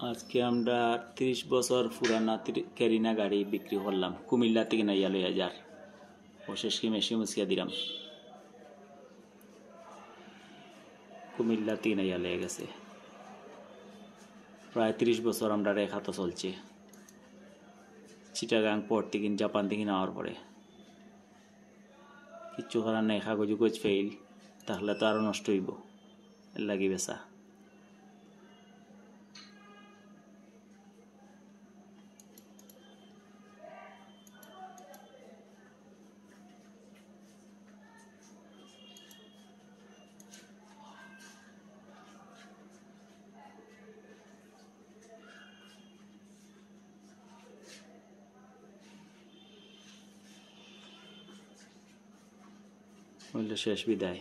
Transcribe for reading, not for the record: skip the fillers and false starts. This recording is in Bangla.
আজকে আমরা 30 বছর পুরানা ক্যারিনা গাড়ি বিক্রি করলাম। কুমিল্লা থেকে নাইয়া লইয়া যার অশেষ কি মেশি মুসিয়া দিলাম। কুমিল্লা থেকে নাইয়া লইয়া গেছে। প্রায় 30 বছর আমরা রেখা তো চলছে। চিটাগাং পোর্ট থেকে জাপান থেকে নেওয়ার পরে কিচ্ছু করার নাই, কাগজ ফেইল, তাহলে তো আরো নষ্ট হইব, এর লাগি বেচা। শেষ বিদায়।